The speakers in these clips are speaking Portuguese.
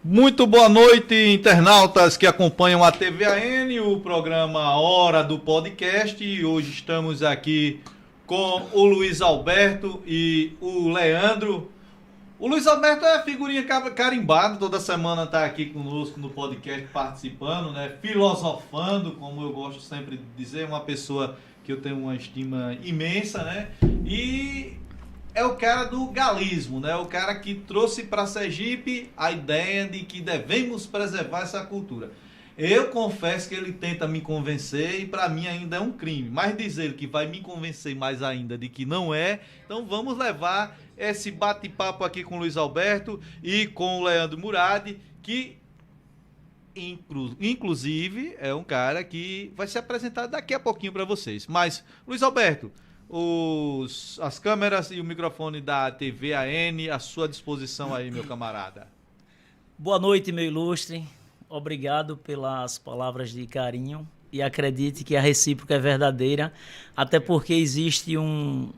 Muito boa noite, internautas que acompanham a TVAN, o programa Hora do Podcast. E hoje estamos aqui com o Luiz Alberto e o Leandro. O Luiz Alberto é figurinha carimbada, toda semana está aqui conosco no podcast participando, né? Filosofando, como eu gosto sempre de dizer, uma pessoa que eu tenho uma estima imensa, né? E é o cara do galismo, né? O cara que trouxe para Sergipe a ideia de que devemos preservar essa cultura. Eu confesso que ele tenta me convencer e para mim ainda é um crime. Mas dizer que vai me convencer mais ainda de que não é, então vamos levar esse bate-papo aqui com o Luiz Alberto e com o Leandro Murad, que inclusive é um cara que vai se apresentar daqui a pouquinho para vocês. Mas, Luiz Alberto, as câmeras e o microfone da TVAN à sua disposição aí, meu camarada. Boa noite, meu ilustre. Obrigado pelas palavras de carinho e acredite que a recíproca é verdadeira, até porque existe um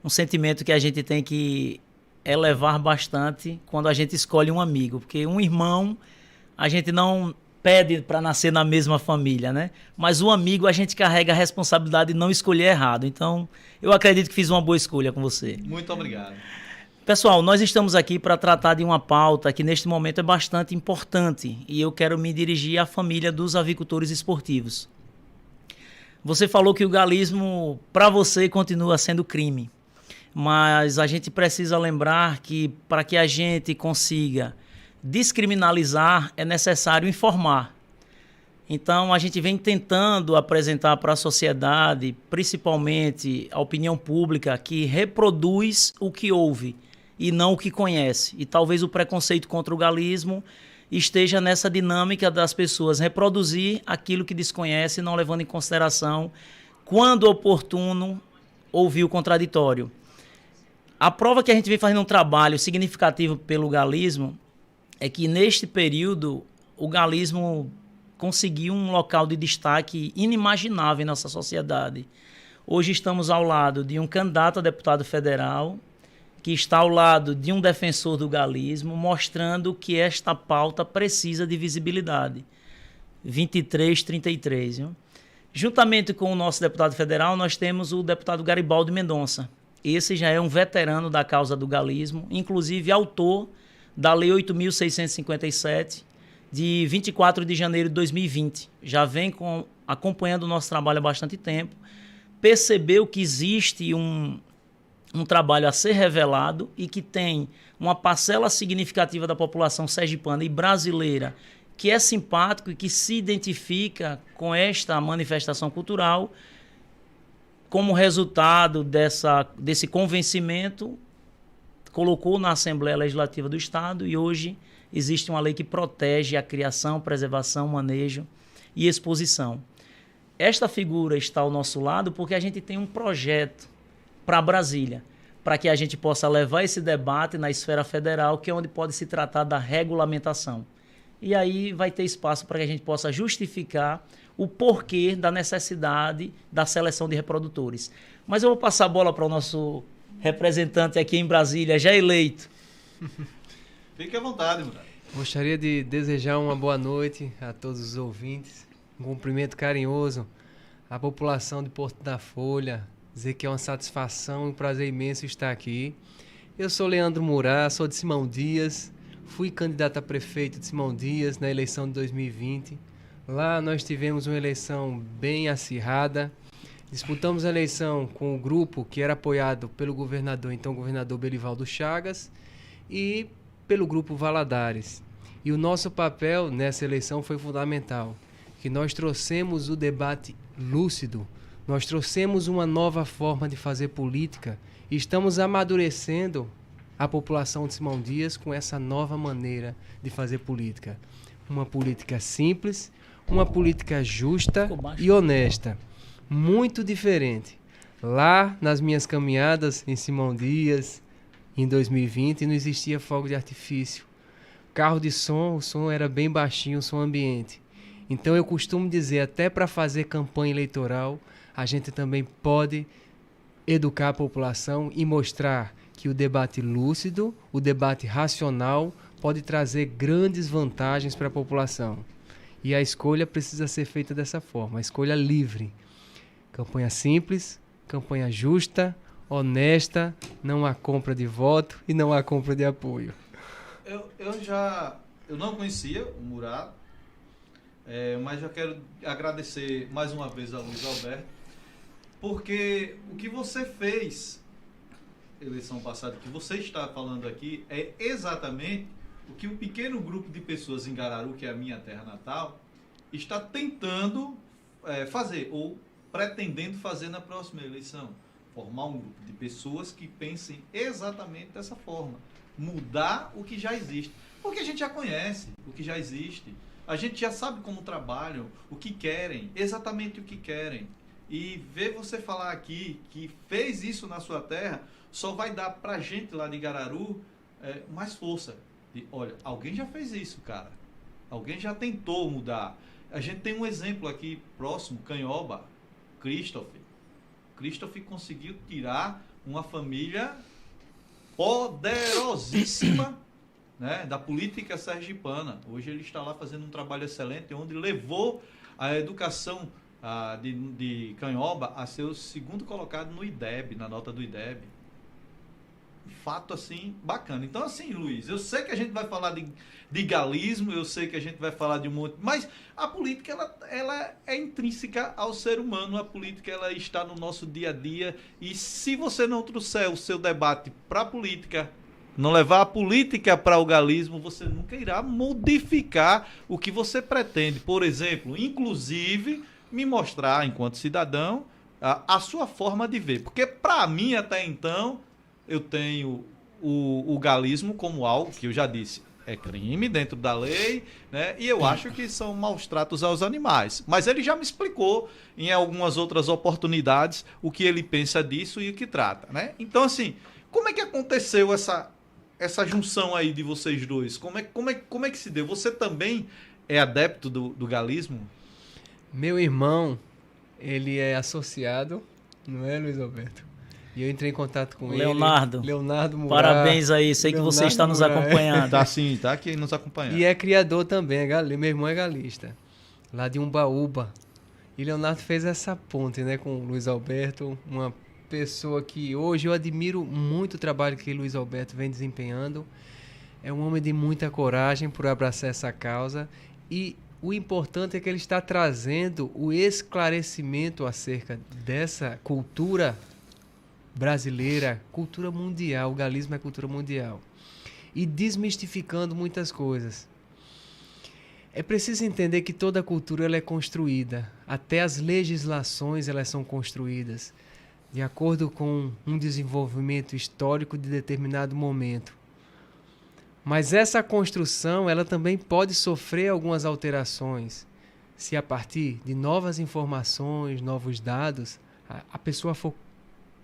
sentimento que a gente tem que elevar bastante quando a gente escolhe um amigo, porque um irmão a gente não pede para nascer na mesma família, né? Mas o amigo a gente carrega a responsabilidade de não escolher errado. Então, eu acredito que fiz uma boa escolha com você. Muito obrigado. Pessoal, nós estamos aqui para tratar de uma pauta que neste momento é bastante importante e eu quero me dirigir à família dos avicultores esportivos. Você falou que o galismo, para você, continua sendo crime, mas a gente precisa lembrar que para que a gente consiga descriminalizar é necessário informar. Então, a gente vem tentando apresentar para a sociedade, principalmente a opinião pública, que reproduz o que ouve e não o que conhece. E talvez o preconceito contra o galismo esteja nessa dinâmica das pessoas reproduzir aquilo que desconhece, não levando em consideração, quando oportuno, ouvir o contraditório. A prova que a gente vem fazendo um trabalho significativo pelo galismo é que, neste período, o galismo conseguiu um local de destaque inimaginável em nossa sociedade. Hoje estamos ao lado de um candidato a deputado federal, que está ao lado de um defensor do galismo, mostrando que esta pauta precisa de visibilidade. 2333. Viu? Juntamente com o nosso deputado federal, nós temos o deputado Garibaldi Mendonça. Esse já é um veterano da causa do galismo, inclusive autor da Lei 8.657, de 24 de janeiro de 2020. Já vem acompanhando o nosso trabalho há bastante tempo, percebeu que existe um trabalho a ser revelado e que tem uma parcela significativa da população sergipana e brasileira que é simpático e que se identifica com esta manifestação cultural. Como resultado desse convencimento, colocou na Assembleia Legislativa do Estado e hoje existe uma lei que protege a criação, preservação, manejo e exposição. Esta figura está ao nosso lado porque a gente tem um projeto para Brasília, para que a gente possa levar esse debate na esfera federal, que é onde pode se tratar da regulamentação. E aí vai ter espaço para que a gente possa justificar o porquê da necessidade da seleção de reprodutores. Mas eu vou passar a bola para o nosso representante aqui em Brasília, já eleito. Fique à vontade, mano. Gostaria de desejar uma boa noite a todos os ouvintes, um cumprimento carinhoso à população de Porto da Folha, dizer que é uma satisfação e um prazer imenso estar aqui. Eu sou Leandro Murad, sou de Simão Dias, fui candidato a prefeito de Simão Dias na eleição de 2020. Lá nós tivemos uma eleição bem acirrada. Disputamos a eleição com o grupo que era apoiado pelo governador, então governador Belivaldo Chagas, e pelo grupo Valadares. E o nosso papel nessa eleição foi fundamental, que nós trouxemos o debate lúcido, nós trouxemos uma nova forma de fazer política e estamos amadurecendo a população de Simão Dias com essa nova maneira de fazer política. Uma política simples, uma política justa e honesta. Muito diferente. Lá nas minhas caminhadas em Simão Dias, em 2020, não existia fogo de artifício. Carro de som, o som era bem baixinho, o som ambiente. Então eu costumo dizer, até para fazer campanha eleitoral, a gente também pode educar a população e mostrar que o debate lúcido, o debate racional, pode trazer grandes vantagens para a população. E a escolha precisa ser feita dessa forma, a escolha livre. Campanha simples, campanha justa, honesta, não há compra de voto e não há compra de apoio. Eu não conhecia o Murat, mas já quero agradecer mais uma vez ao Luiz Alberto, porque o que você fez, eleição passada, que você está falando aqui, é exatamente o que um pequeno grupo de pessoas em Gararu, que é a minha terra natal, está tentando fazer, ou pretendendo fazer na próxima eleição. Formar um grupo de pessoas que pensem exatamente dessa forma. Mudar o que já existe. Porque a gente já conhece o que já existe. A gente já sabe como trabalham, o que querem, exatamente o que querem. E ver você falar aqui que fez isso na sua terra, só vai dar pra gente lá de Gararu mais força. E, olha, alguém já fez isso, cara. Alguém já tentou mudar. A gente tem um exemplo aqui próximo, Canhoba, Christoph conseguiu tirar uma família poderosíssima, né, da política sergipana. Hoje ele está lá fazendo um trabalho excelente, onde levou a educação de Canhoba a ser o segundo colocado no IDEB, na nota do IDEB. Fato assim bacana. Então assim, Luiz, eu sei que a gente vai falar de galismo, eu sei que a gente vai falar de um monte, mas a política ela é intrínseca ao ser humano, a política ela está no nosso dia a dia, e se você não trouxer o seu debate para a política, não levar a política para o galismo, você nunca irá modificar o que você pretende. Por exemplo, inclusive me mostrar enquanto cidadão a sua forma de ver, porque para mim até então eu tenho o galismo como algo que eu já disse, é crime dentro da lei, né? E eu acho que são maus tratos aos animais. Mas ele já me explicou em algumas outras oportunidades o que ele pensa disso e o que trata, né? Então, assim, como é que aconteceu essa junção aí de vocês dois? Como é que se deu? Você também é adepto do galismo? Meu irmão, ele é associado, não é, Luiz Alberto? E eu entrei em contato com Leonardo Murat. Parabéns aí, sei que você está nos acompanhando. Tá sim, tá aqui nos acompanhando. E é criador também, meu irmão é galista, lá de Umbaúba. E Leonardo fez essa ponte, né, com o Luiz Alberto, uma pessoa que hoje eu admiro muito o trabalho que o Luiz Alberto vem desempenhando. É um homem de muita coragem por abraçar essa causa, e o importante é que ele está trazendo o esclarecimento acerca dessa cultura brasileira, cultura mundial, o galismo é cultura mundial, e desmistificando muitas coisas. É preciso entender que toda cultura ela é construída, até as legislações elas são construídas de acordo com um desenvolvimento histórico de determinado momento. Mas essa construção ela também pode sofrer algumas alterações se a partir de novas informações, novos dados, a pessoa for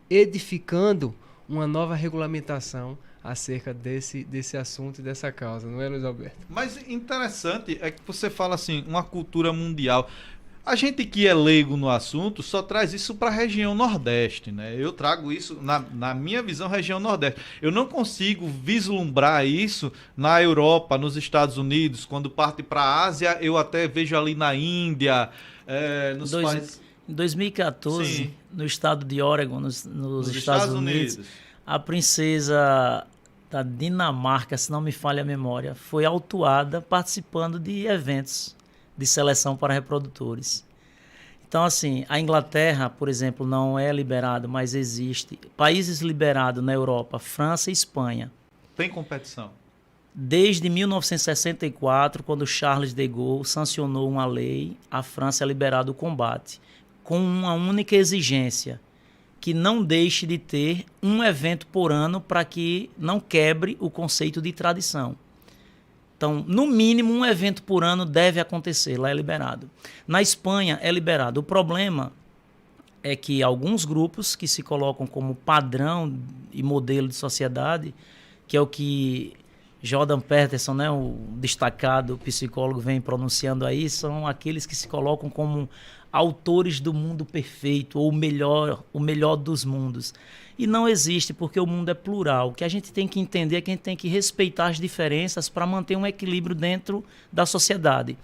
edificando uma nova regulamentação acerca desse assunto e dessa causa, não é, Luiz Alberto? Mas interessante é que você fala assim, uma cultura mundial. A gente que é leigo no assunto só traz isso para a região Nordeste, né? Eu trago isso, na minha visão, região Nordeste. Eu não consigo vislumbrar isso na Europa, nos Estados Unidos. Quando parte para a Ásia, eu até vejo ali na Índia, nos países... Em 2014, sim, no estado de Oregon, nos Estados Unidos, a princesa da Dinamarca, se não me falha a memória, foi autuada participando de eventos de seleção para reprodutores. Então, assim, a Inglaterra, por exemplo, não é liberado, mas existe. Países liberados na Europa, França e Espanha. Tem competição? Desde 1964, quando Charles de Gaulle sancionou uma lei, a França é liberada o combate, com uma única exigência, que não deixe de ter um evento por ano para que não quebre o conceito de tradição. Então, no mínimo, um evento por ano deve acontecer, lá é liberado. Na Espanha é liberado. O problema é que alguns grupos que se colocam como padrão e modelo de sociedade, que é o que Jordan Peterson, né, o destacado psicólogo, vem pronunciando aí, são aqueles que se colocam como autores do mundo perfeito, ou o melhor dos mundos. E não existe, porque o mundo é plural. O que a gente tem que entender é que a gente tem que respeitar as diferenças para manter um equilíbrio dentro da sociedade.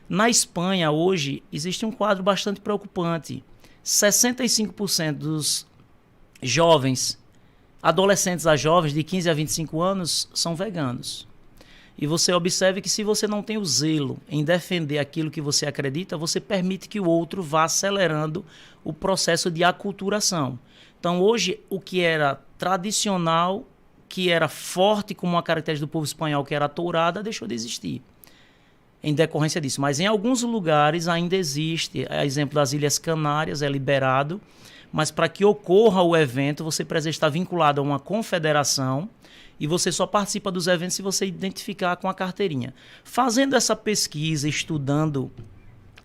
Na Espanha, hoje, existe um quadro bastante preocupante. 65% dos jovens, adolescentes a jovens, de 15 a 25 anos, são veganos. E você observe que se você não tem o zelo em defender aquilo que você acredita, você permite que o outro vá acelerando o processo de aculturação. Então, hoje, o que era tradicional, que era forte como uma característica do povo espanhol, que era a tourada, deixou de existir em decorrência disso. Mas em alguns lugares ainda existe, a exemplo das Ilhas Canárias, é liberado, mas para que ocorra o evento, você precisa estar vinculado a uma confederação e você só participa dos eventos se você identificar com a carteirinha. Fazendo essa pesquisa, estudando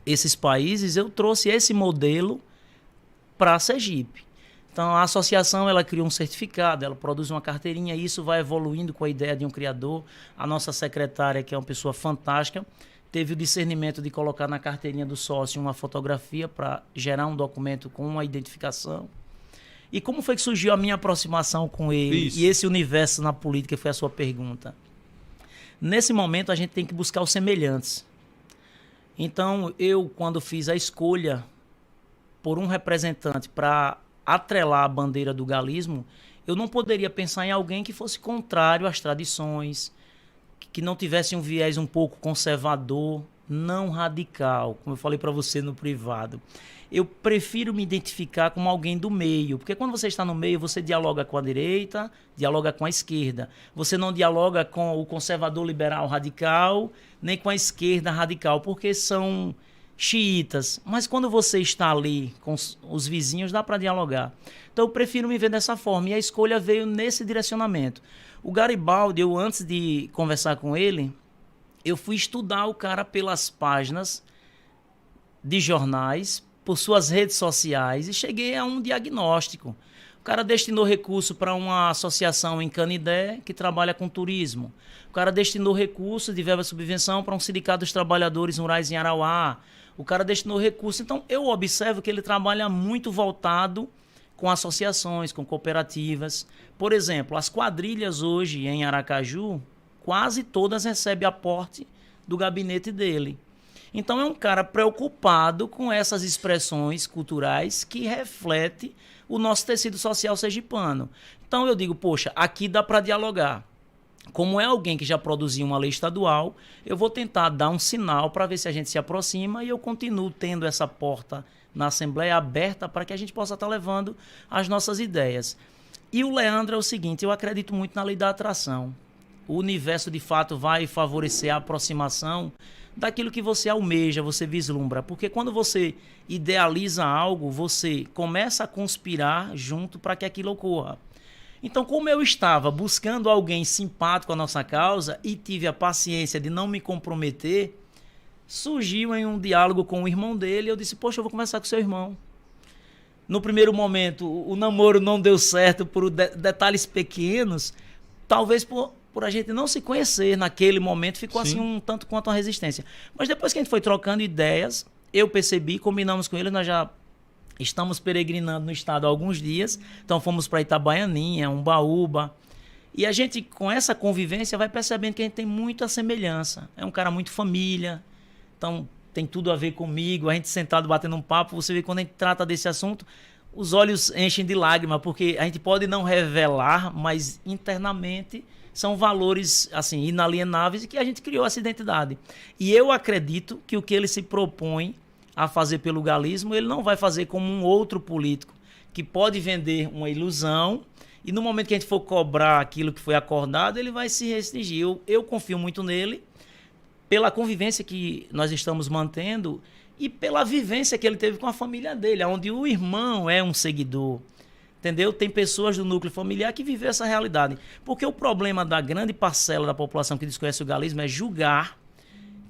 esses países, eu trouxe esse modelo para Sergipe. Então, a associação ela cria um certificado, ela produz uma carteirinha, e isso vai evoluindo com a ideia de um criador. A nossa secretária, que é uma pessoa fantástica, teve o discernimento de colocar na carteirinha do sócio uma fotografia para gerar um documento com uma identificação. E como foi que surgiu a minha aproximação com ele? Isso. E esse universo na política foi a sua pergunta. Nesse momento, a gente tem que buscar os semelhantes. Então, eu, quando fiz a escolha por um representante para atrelar a bandeira do galismo, eu não poderia pensar em alguém que fosse contrário às tradições, que não tivesse um viés um pouco conservador, não radical, como eu falei para você no privado. Eu prefiro me identificar como alguém do meio, porque quando você está no meio, você dialoga com a direita, dialoga com a esquerda. Você não dialoga com o conservador liberal radical, nem com a esquerda radical, porque são xiitas. Mas quando você está ali com os vizinhos, dá para dialogar. Então eu prefiro me ver dessa forma, e a escolha veio nesse direcionamento. O Garibaldi, eu antes de conversar com ele, eu fui estudar o cara pelas páginas de jornais, por suas redes sociais, e cheguei a um diagnóstico. O cara destinou recurso para uma associação em Canidé que trabalha com turismo. O cara destinou recurso de verba de subvenção para um sindicato dos trabalhadores rurais em Arauá. O cara destinou recurso. Então, eu observo que ele trabalha muito voltado com associações, com cooperativas. Por exemplo, as quadrilhas hoje em Aracaju, quase todas recebem aporte do gabinete dele. Então é um cara preocupado com essas expressões culturais que refletem o nosso tecido social sergipano. Então eu digo, poxa, aqui dá para dialogar. Como é alguém que já produziu uma lei estadual, eu vou tentar dar um sinal para ver se a gente se aproxima, e eu continuo tendo essa porta na Assembleia aberta para que a gente possa estar levando as nossas ideias. E o Leandro é o seguinte, eu acredito muito na lei da atração. O universo, de fato, vai favorecer a aproximação daquilo que você almeja, você vislumbra. Porque quando você idealiza algo, você começa a conspirar junto para que aquilo ocorra. Então, como eu estava buscando alguém simpático à nossa causa e tive a paciência de não me comprometer, surgiu em um diálogo com o irmão dele, eu disse, poxa, eu vou conversar com seu irmão. No primeiro momento, o namoro não deu certo por detalhes pequenos, talvez por a gente não se conhecer naquele momento, ficou Sim. assim um tanto quanto uma resistência. Mas depois que a gente foi trocando ideias, eu percebi, combinamos com ele, nós já estamos peregrinando no estado há alguns dias, então fomos para Itabaianinha, Umbaúba, e a gente, com essa convivência, vai percebendo que a gente tem muita semelhança. É um cara muito família, então tem tudo a ver comigo, a gente sentado batendo um papo, você vê quando a gente trata desse assunto, os olhos enchem de lágrima, porque a gente pode não revelar, mas internamente são valores assim inalienáveis e que a gente criou essa identidade. E eu acredito que o que ele se propõe a fazer pelo galismo, ele não vai fazer como um outro político que pode vender uma ilusão e no momento que a gente for cobrar aquilo que foi acordado, ele vai se restringir. Eu confio muito nele, pela convivência que nós estamos mantendo e pela vivência que ele teve com a família dele, onde o irmão é um seguidor. Entendeu? Tem pessoas do núcleo familiar que vivem essa realidade. Porque o problema da grande parcela da população que desconhece o galismo é julgar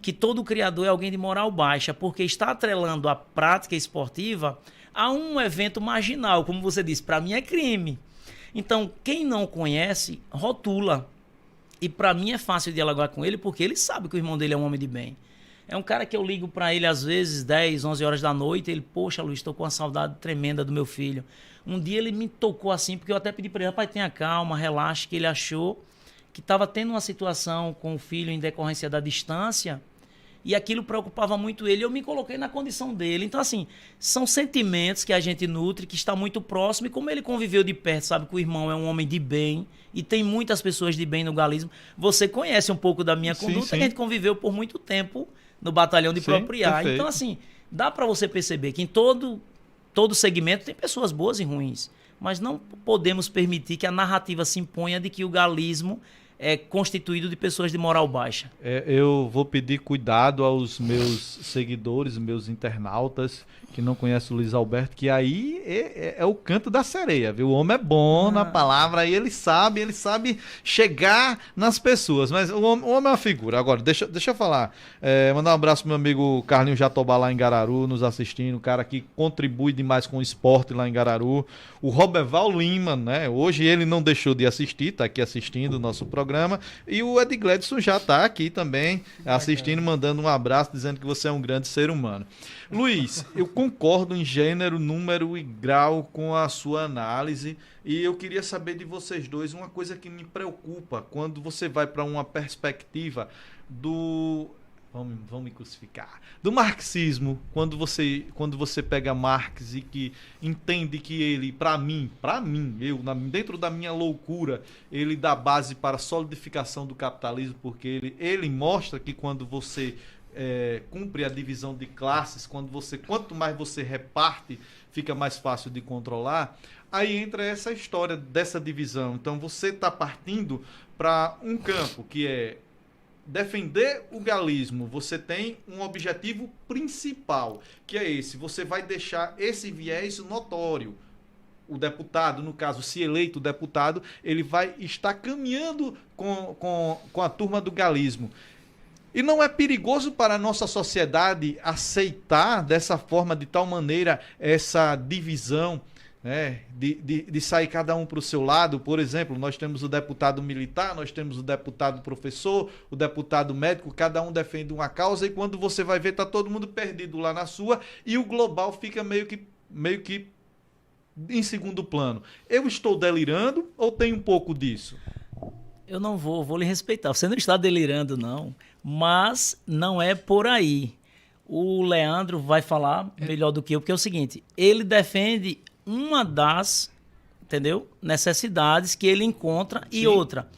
que todo criador é alguém de moral baixa, porque está atrelando a prática esportiva a um evento marginal. Como você disse, para mim é crime. Então, quem não conhece, rotula. E para mim é fácil dialogar com ele porque ele sabe que o irmão dele é um homem de bem. É um cara que eu ligo para ele às vezes 10, 11 horas da noite, ele, poxa, Luiz, estou com uma saudade tremenda do meu filho. Um dia ele me tocou assim, porque eu até pedi para ele, rapaz, tenha calma, relaxe, que ele achou que estava tendo uma situação com o filho em decorrência da distância e aquilo preocupava muito ele. Eu me coloquei na condição dele. Então, assim, são sentimentos que a gente nutre, que está muito próximo, e como ele conviveu de perto, sabe que o irmão é um homem de bem, e tem muitas pessoas de bem no galismo. Você conhece um pouco da minha conduta, sim. que a gente conviveu por muito tempo no batalhão de Propriar. Perfeito. Então, assim, dá para você perceber que em todo segmento tem pessoas boas e ruins, mas não podemos permitir que a narrativa se imponha de que o galismo é constituído de pessoas de moral baixa. Eu vou pedir cuidado aos meus seguidores, meus internautas que não conhecem o Luiz Alberto, que aí é o canto da sereia, viu? O homem é bom na palavra, aí ele sabe chegar nas pessoas, mas o homem é uma figura. Agora, deixa eu falar, mandar um abraço pro meu amigo Carlinhos Jatobá lá em Gararu, nos assistindo, o cara que contribui demais com o esporte lá em Gararu. O Roberval Lima, né? Hoje ele não deixou de assistir, tá aqui assistindo o nosso programa, e o Ed Gledson já tá aqui também assistindo, mandando um abraço, dizendo que você é um grande ser humano. Luiz, eu concordo em gênero, número e grau com a sua análise, e eu queria saber de vocês dois uma coisa que me preocupa quando você vai para uma perspectiva do... Vamos me crucificar. Do marxismo, quando você pega Marx e que entende que ele, para mim, dentro da minha loucura, ele dá base para a solidificação do capitalismo, porque ele mostra que quando você cumpre a divisão de classes, quanto mais você reparte, fica mais fácil de controlar. Aí entra essa história dessa divisão. Então você está partindo para um campo que é defender o galismo. Você tem um objetivo principal, que é esse. Você vai deixar esse viés notório. O deputado, no caso, se eleito deputado, ele vai estar caminhando com a turma do galismo. E não é perigoso para a nossa sociedade aceitar dessa forma, de tal maneira, essa divisão, né, de sair cada um para o seu lado? Por exemplo, nós temos o deputado militar, nós temos o deputado professor, o deputado médico, cada um defende uma causa, e quando você vai ver, está todo mundo perdido lá na sua, e o global fica meio que em segundo plano. Eu estou delirando ou tem um pouco disso? Eu não vou lhe respeitar. Você não está delirando, não, mas não é por aí. O Leandro vai falar melhor do que eu, porque é o seguinte, ele defende uma das, entendeu, necessidades que ele encontra. E outra,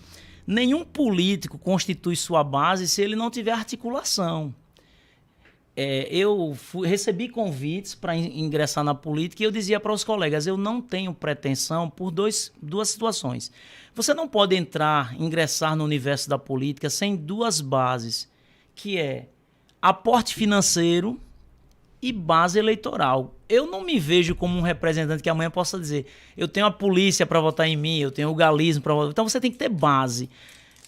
nenhum político constitui sua base se ele não tiver articulação. Eu recebi convites para ingressar na política e eu dizia para os colegas, eu não tenho pretensão por duas situações. Você não pode ingressar no universo da política sem duas bases, que é aporte financeiro e base eleitoral. Eu não me vejo como um representante que amanhã possa dizer, eu tenho a polícia para votar em mim, eu tenho o galismo para votar. Então você tem que ter base.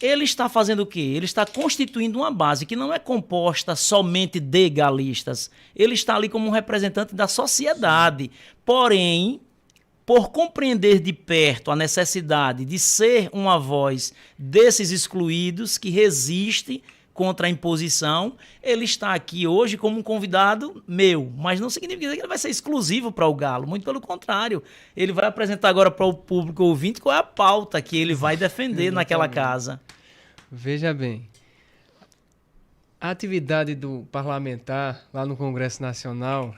Ele está fazendo o quê? Ele está constituindo uma base que não é composta somente de galistas. Ele está ali como um representante da sociedade. Porém, por compreender de perto a necessidade de ser uma voz desses excluídos que resiste contra a imposição, ele está aqui hoje como um convidado meu, mas não significa que ele vai ser exclusivo para o Galo, muito pelo contrário, ele vai apresentar agora para o público ouvinte qual é a pauta que ele vai defender naquela casa. Veja bem, a atividade do parlamentar lá no Congresso Nacional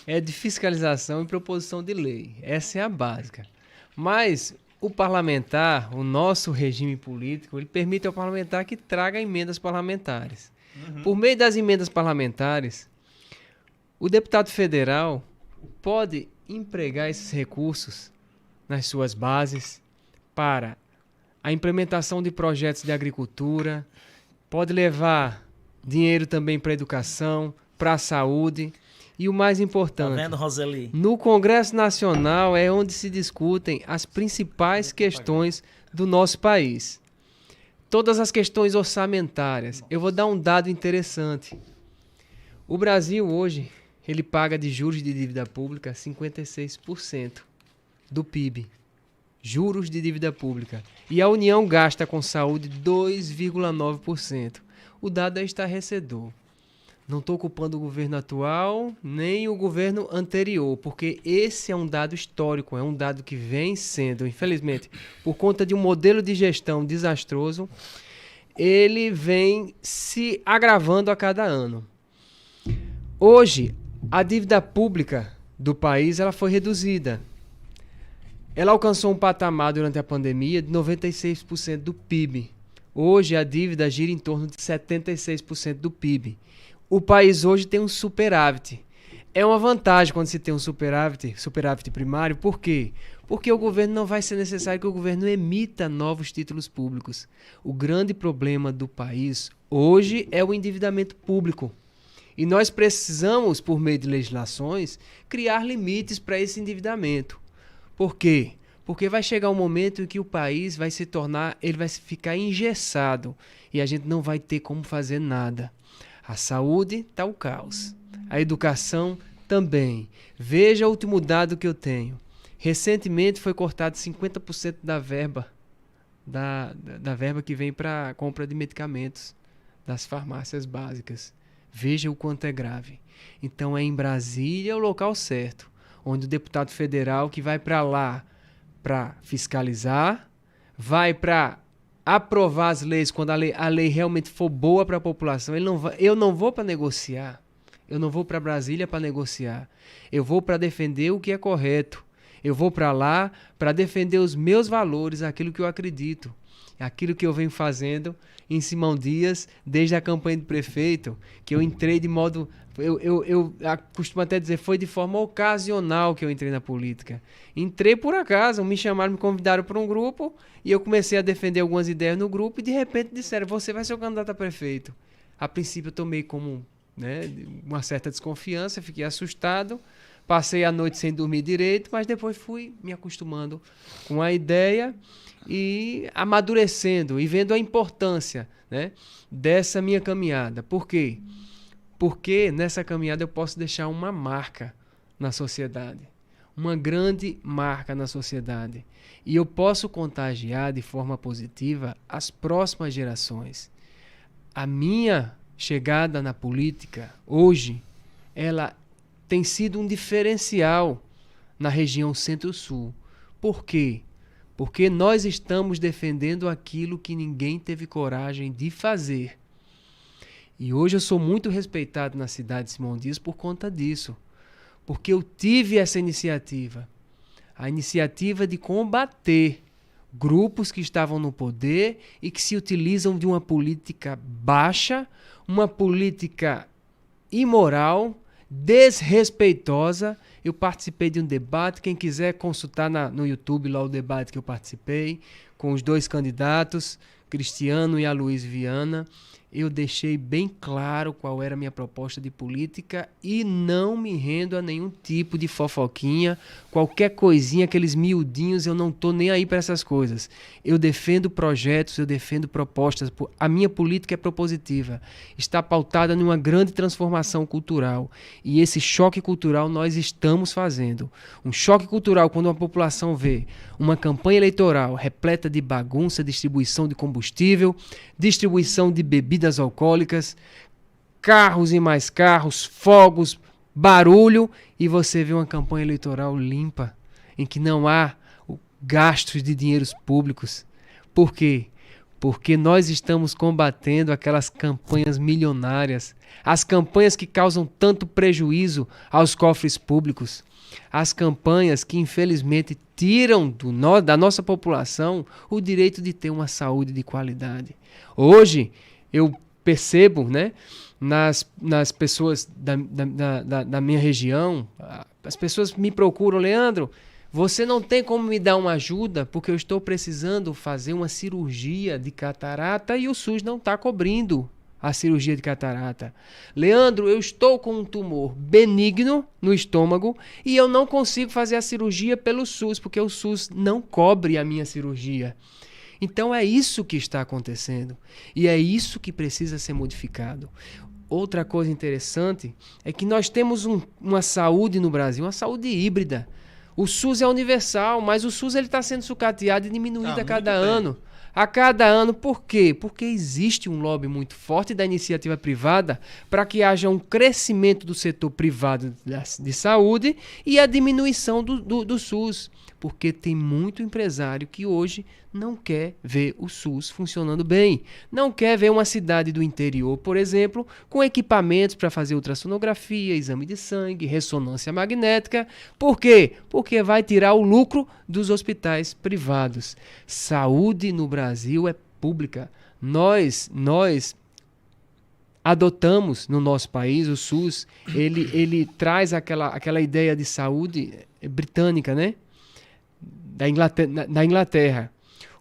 é de fiscalização e proposição de lei, essa é a básica, mas o parlamentar, o nosso regime político, ele permite ao parlamentar que traga emendas parlamentares. Por meio das emendas parlamentares, o deputado federal pode empregar esses recursos nas suas bases para a implementação de projetos de agricultura, pode levar dinheiro também para a educação, para a saúde. E o mais importante, tá vendo, Roseli? No Congresso Nacional é onde se discutem as principais questões do nosso país. Todas as questões orçamentárias. Eu vou dar um dado interessante. O Brasil hoje, ele paga de juros de dívida pública 56% do PIB. juros de dívida pública. E a União gasta com saúde 2,9%. O dado é estarrecedor. Não estou culpando o governo atual, nem o governo anterior, porque esse é um dado histórico, é um dado que vem sendo, infelizmente, por conta de um modelo de gestão desastroso, ele vem se agravando a cada ano. Hoje, a dívida pública do país ela foi reduzida. Ela alcançou um patamar durante a pandemia de 96% do PIB. Hoje, a dívida gira em torno de 76% do PIB. O país hoje tem um superávit. É uma vantagem quando se tem um superávit primário. Por quê? Porque o governo não vai ser necessário que o governo emita novos títulos públicos. O grande problema do país hoje é o endividamento público. E nós precisamos, por meio de legislações, criar limites para esse endividamento. Por quê? Porque vai chegar um momento em que o país vai se tornar, ele vai ficar engessado e a gente não vai ter como fazer nada. A saúde está o caos. A educação também. Veja o último dado que eu tenho. Recentemente foi cortado 50% da verba, da verba que vem para a compra de medicamentos das farmácias básicas. Veja o quanto é grave. Então é em Brasília o local certo, onde o deputado federal que vai para lá para fiscalizar, vai para aprovar as leis quando a lei realmente for boa para a população. Eu não vou para negociar. Eu não vou para Brasília para negociar. Eu vou para defender o que é correto. Eu vou para lá para defender os meus valores, aquilo que eu acredito. Aquilo que eu venho fazendo em Simão Dias, desde a campanha de prefeito, que eu entrei de modo... Eu costumo até dizer, foi de forma ocasional que eu entrei na política. Entrei por acaso, me chamaram, me convidaram para um grupo e eu comecei a defender algumas ideias no grupo e de repente disseram, você vai ser o candidato a prefeito. A princípio eu tomei como uma certa desconfiança, fiquei assustado, passei a noite sem dormir direito, mas depois fui me acostumando com a ideia e amadurecendo e vendo a importância, né, dessa minha caminhada. Por quê? Porque nessa caminhada eu posso deixar uma marca na sociedade, uma grande marca na sociedade. E eu posso contagiar de forma positiva as próximas gerações. A minha chegada na política, hoje, ela tem sido um diferencial na região Centro-Sul. Por quê? Porque nós estamos defendendo aquilo que ninguém teve coragem de fazer. E hoje eu sou muito respeitado na cidade de Simão Dias por conta disso. Porque eu tive essa iniciativa. A iniciativa de combater grupos que estavam no poder e que se utilizam de uma política baixa, uma política imoral, desrespeitosa. Eu participei de um debate, quem quiser consultar no YouTube lá o debate que eu participei, com os dois candidatos, Cristiano e Aloysio Viana. Eu deixei bem claro qual era a minha proposta de política e não me rendo a nenhum tipo de fofoquinha, qualquer coisinha, aqueles miudinhos, eu não estou nem aí para essas coisas. Eu defendo projetos, eu defendo propostas. A minha política é propositiva, está pautada numa grande transformação cultural e esse choque cultural nós estamos fazendo. Um choque cultural quando a população vê uma campanha eleitoral repleta de bagunça, distribuição de combustível, distribuição de bebidas alcoólicas, carros e mais carros, fogos, barulho, e você vê uma campanha eleitoral limpa, em que não há gastos de dinheiros públicos. Por quê? Porque nós estamos combatendo aquelas campanhas milionárias, as campanhas que causam tanto prejuízo aos cofres públicos, as campanhas que infelizmente tiram da nossa população o direito de ter uma saúde de qualidade. Hoje, eu percebo, né, nas pessoas da minha região, as pessoas me procuram, Leandro, você não tem como me dar uma ajuda porque eu estou precisando fazer uma cirurgia de catarata e o SUS não está cobrindo a cirurgia de catarata. Leandro, eu estou com um tumor benigno no estômago e eu não consigo fazer a cirurgia pelo SUS porque o SUS não cobre a minha cirurgia. Então é isso que está acontecendo e é isso que precisa ser modificado. Outra coisa interessante é que nós temos uma saúde no Brasil, uma saúde híbrida. O SUS é universal, mas o SUS está sendo sucateado e diminuído a cada muito ano. A cada ano, por quê? Porque existe um lobby muito forte da iniciativa privada para que haja um crescimento do setor privado de saúde e a diminuição do SUS. Porque tem muito empresário que hoje não quer ver o SUS funcionando bem. Não quer ver uma cidade do interior, por exemplo, com equipamentos para fazer ultrassonografia, exame de sangue, ressonância magnética. Por quê? Porque vai tirar o lucro dos hospitais privados. Saúde no Brasil é pública. Nós adotamos no nosso país o SUS. Ele traz aquela ideia de saúde britânica, né? Da Inglaterra.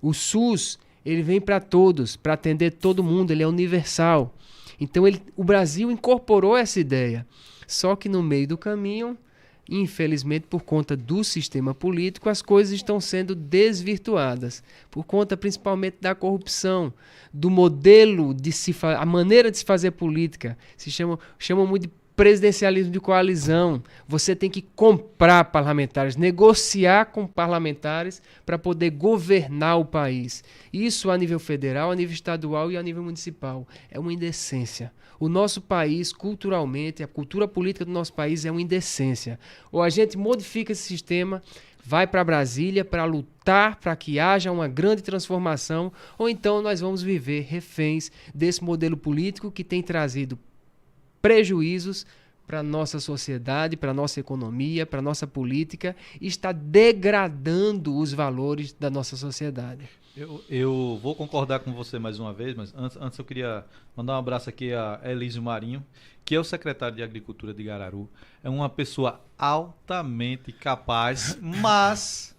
O SUS, ele vem para todos, para atender todo mundo, ele é universal. Então o Brasil incorporou essa ideia. Só que no meio do caminho, infelizmente por conta do sistema político, as coisas estão sendo desvirtuadas. Por conta principalmente da corrupção, do modelo a maneira de se fazer política. Se chama muito de presidencialismo de coalizão. Você tem que comprar parlamentares, negociar com parlamentares para poder governar o país. Isso a nível federal, a nível estadual e a nível municipal. É uma indecência. O nosso país, culturalmente, a cultura política do nosso país é uma indecência. Ou a gente modifica esse sistema, vai para Brasília para lutar para que haja uma grande transformação, ou então nós vamos viver reféns desse modelo político que tem trazido prejuízos para a nossa sociedade, para a nossa economia, para a nossa política, e está degradando os valores da nossa sociedade. Eu vou concordar com você mais uma vez, mas antes eu queria mandar um abraço aqui a Elísio Marinho, que é o secretário de Agricultura de Gararu. É uma pessoa altamente capaz, mas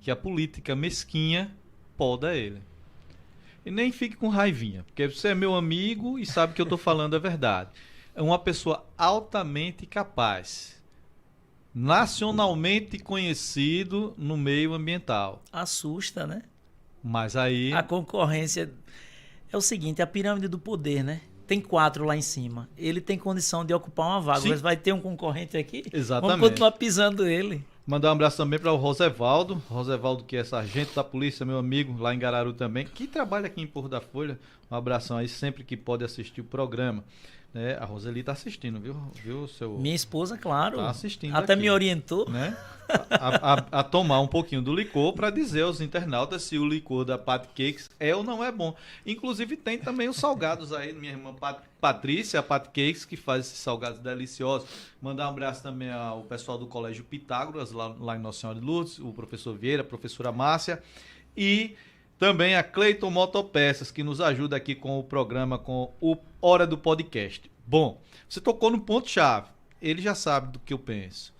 que a política mesquinha poda ele. E nem fique com raivinha, porque você é meu amigo e sabe que eu estou falando a verdade. É uma pessoa altamente capaz, nacionalmente conhecido no meio ambiental. Assusta, né? Mas aí... A concorrência é o seguinte, a pirâmide do poder, né? Tem 4 lá em cima. Ele tem condição de ocupar uma vaga, mas vai ter um concorrente aqui? Exatamente. Vamos continuar pisando ele. Mandar um abraço também para o Rosevaldo. Rosevaldo, que é sargento da polícia, meu amigo, lá em Gararu também, que trabalha aqui em Porto da Folha. Um abração aí, sempre que pode assistir o programa. A Roseli tá assistindo, viu seu... Minha esposa, claro. Tá assistindo até aqui, me orientou. né? A tomar um pouquinho do licor para dizer aos internautas se o licor da Pat Cakes é ou não é bom. Inclusive tem também os salgados aí, minha irmã Patrícia, a Pat Cakes, que faz esses salgados deliciosos. Mandar um abraço também ao pessoal do Colégio Pitágoras, lá em Nossa Senhora de Lourdes, o professor Vieira, a professora Márcia, e também a Cleiton Motopeças, que nos ajuda aqui com o programa, com o Hora do Podcast. Bom, você tocou no ponto-chave. Ele já sabe do que eu penso.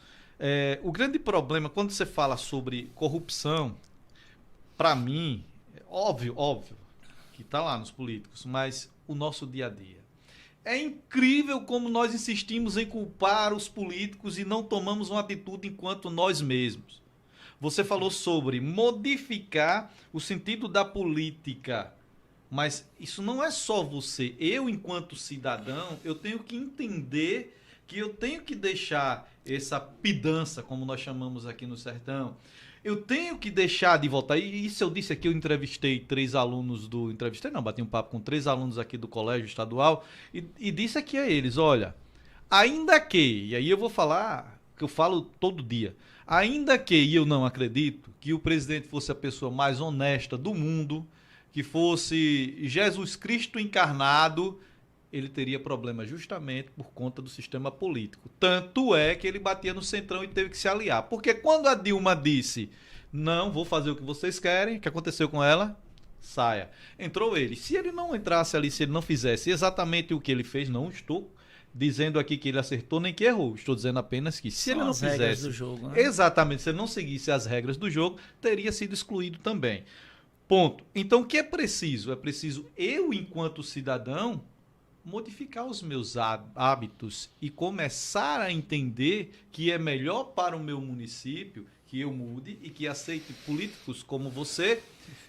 O grande problema, quando você fala sobre corrupção, para mim, óbvio que está lá nos políticos, mas o nosso dia a dia. É incrível como nós insistimos em culpar os políticos e não tomamos uma atitude enquanto nós mesmos. Você falou sobre modificar o sentido da política, mas isso não é só você. Eu, enquanto cidadão, eu tenho que entender que eu tenho que deixar essa pidança, como nós chamamos aqui no sertão. Eu tenho que deixar de votar. E isso eu disse aqui, eu entrevistei 3 alunos do... bati um papo com 3 alunos aqui do colégio estadual e disse aqui a eles, olha, ainda que, e aí eu vou falar, que eu falo todo dia, ainda que, e eu não acredito, que o presidente fosse a pessoa mais honesta do mundo, que fosse Jesus Cristo encarnado, ele teria problema justamente por conta do sistema político. Tanto é que ele batia no centrão e teve que se aliar. Porque quando a Dilma disse, não, vou fazer o que vocês querem, o que aconteceu com ela? Saia. Entrou ele. Se ele não entrasse ali, se ele não fizesse exatamente o que ele fez, não estou dizendo aqui que ele acertou nem que errou. Estou dizendo apenas que se ele não fizesse... As regras do jogo, né? Exatamente. Se ele não seguisse as regras do jogo, teria sido excluído também. Ponto. Então, o que é preciso? É preciso eu, enquanto cidadão, modificar os meus hábitos e começar a entender que é melhor para o meu município que eu mude e que aceite políticos como você,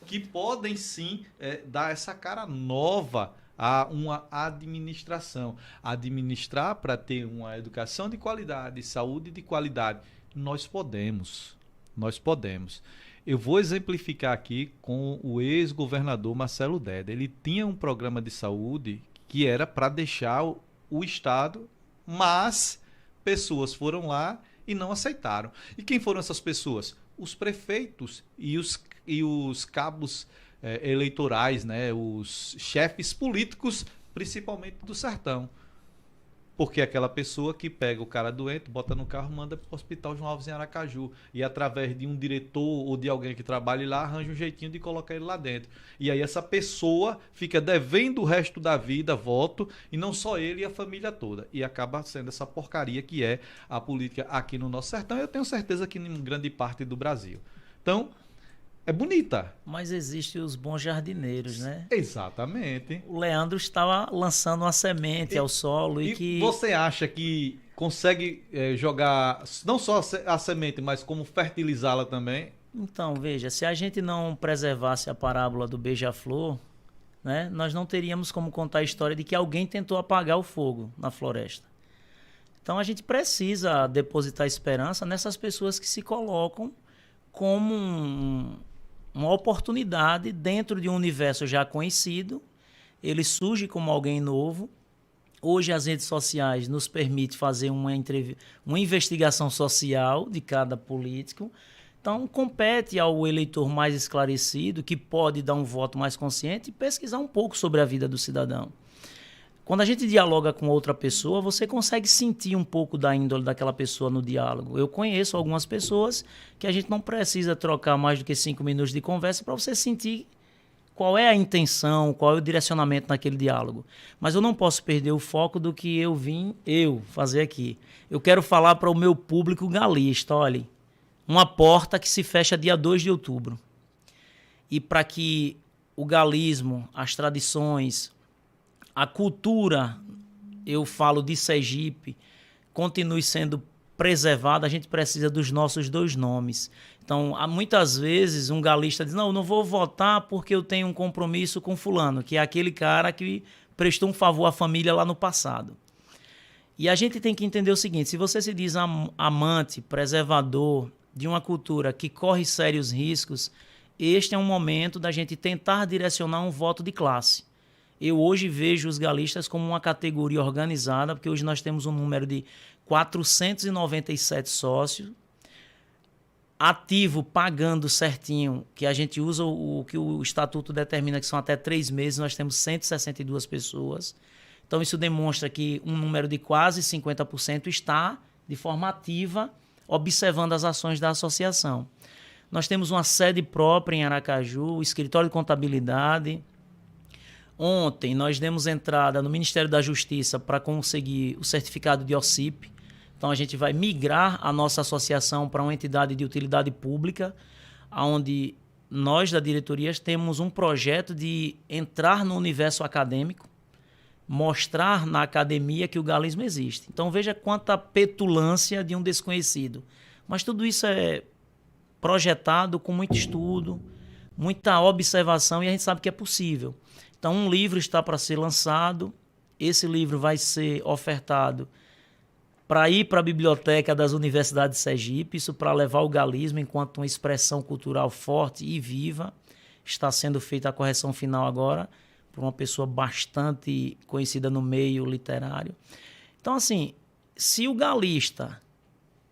que podem sim dar essa cara nova a uma administração. Administrar para ter uma educação de qualidade, saúde de qualidade, Nós podemos. Nós podemos. Eu vou exemplificar aqui com o ex-governador Marcelo Deda. Ele tinha um programa de saúde que era para deixar o Estado, mas pessoas foram lá e não aceitaram. E quem foram essas pessoas? Os prefeitos e os cabos eleitorais, né? Os chefes políticos, principalmente do sertão. Porque aquela pessoa que pega o cara doente, bota no carro, manda para o Hospital João Alves em Aracaju. E através de um diretor ou de alguém que trabalhe lá, arranja um jeitinho de colocar ele lá dentro. E aí essa pessoa fica devendo o resto da vida voto, e não só ele e a família toda. E acaba sendo essa porcaria que é a política aqui no nosso sertão. E eu tenho certeza que em grande parte do Brasil. Então, é bonita. Mas existem os bons jardineiros, né? Exatamente. O Leandro estava lançando uma semente ao solo e que... Você acha que consegue jogar não só a semente, mas como fertilizá-la também? Então, veja, se a gente não preservasse a parábola do beija-flor, né, nós não teríamos como contar a história de que alguém tentou apagar o fogo na floresta. Então, a gente precisa depositar esperança nessas pessoas que se colocam como uma oportunidade dentro de um universo já conhecido. Ele surge como alguém novo. Hoje as redes sociais nos permitem fazer uma investigação social de cada político. Então compete ao eleitor mais esclarecido, que pode dar um voto mais consciente, e pesquisar um pouco sobre a vida do cidadão. Quando a gente dialoga com outra pessoa, você consegue sentir um pouco da índole daquela pessoa no diálogo. Eu conheço algumas pessoas que a gente não precisa trocar mais do que 5 minutos de conversa para você sentir qual é a intenção, qual é o direcionamento naquele diálogo. Mas eu não posso perder o foco do que eu vim fazer aqui. Eu quero falar para o meu público galista, olha, uma porta que se fecha dia 2 de outubro. E para que o galismo, as tradições, a cultura, eu falo de Sergipe, continue sendo preservada, a gente precisa dos nossos 2 nomes. Então, muitas vezes um galista diz, não vou votar porque eu tenho um compromisso com fulano, que é aquele cara que prestou um favor à família lá no passado. E a gente tem que entender o seguinte, se você se diz amante, preservador de uma cultura que corre sérios riscos, este é um momento da gente tentar direcionar um voto de classe. Eu hoje vejo os galistas como uma categoria organizada, porque hoje nós temos um número de 497 sócios, ativo, pagando certinho, que a gente usa o que o estatuto determina, que são até 3 meses, nós temos 162 pessoas. Então isso demonstra que um número de quase 50% está de forma ativa, observando as ações da associação. Nós temos uma sede própria em Aracaju, escritório de contabilidade. Ontem nós demos entrada no Ministério da Justiça para conseguir o certificado de OCIP. Então a gente vai migrar a nossa associação para uma entidade de utilidade pública, onde nós da diretoria temos um projeto de entrar no universo acadêmico, mostrar na academia que o galismo existe. Então veja quanta petulância de um desconhecido. Mas tudo isso é projetado com muito estudo, muita observação, e a gente sabe que é possível. Então, um livro está para ser lançado, esse livro vai ser ofertado para ir para a biblioteca das universidades de Sergipe, isso para levar o galismo enquanto uma expressão cultural forte e viva. Está sendo feita a correção final agora por uma pessoa bastante conhecida no meio literário. Então, assim, se o galista,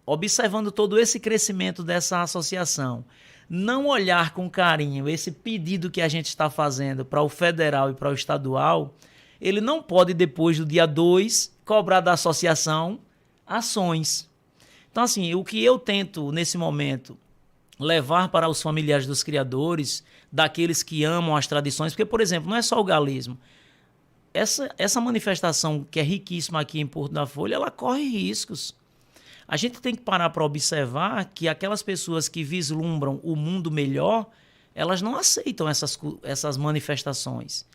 observando todo esse crescimento dessa associação, não olhar com carinho esse pedido que a gente está fazendo para o federal e para o estadual, ele não pode, depois do dia 2, cobrar da associação ações. Então, assim, o que eu tento, nesse momento, levar para os familiares dos criadores, daqueles que amam as tradições, porque, por exemplo, não é só o galismo. Essa manifestação que é riquíssima aqui em Porto da Folha, ela corre riscos. A gente tem que parar para observar que aquelas pessoas que vislumbram o mundo melhor, elas não aceitam essas manifestações.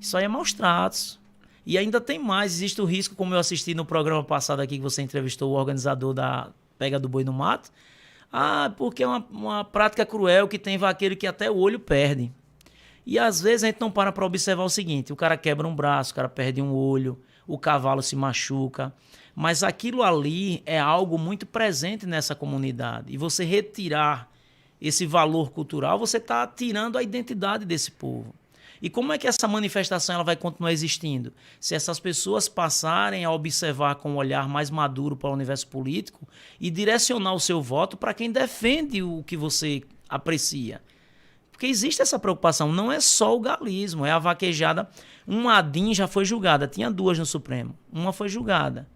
Isso aí é maus tratos. E ainda tem mais, existe o risco, como eu assisti no programa passado aqui, que você entrevistou o organizador da Pega do Boi no Mato. Porque é uma prática cruel que tem vaqueiro que até o olho perde. E às vezes a gente não para observar o seguinte, o cara quebra um braço, o cara perde um olho, o cavalo se machuca. mas aquilo ali é algo muito presente nessa comunidade. E você retirar esse valor cultural, você está tirando a identidade desse povo. E como é que essa manifestação ela vai continuar existindo? Se essas pessoas passarem a observar com um olhar mais maduro para o universo político e direcionar o seu voto para quem defende o que você aprecia. Porque existe essa preocupação, não é só o galismo, é a vaquejada. Uma ADIM já foi julgada, tinha 2 no Supremo, uma foi julgada.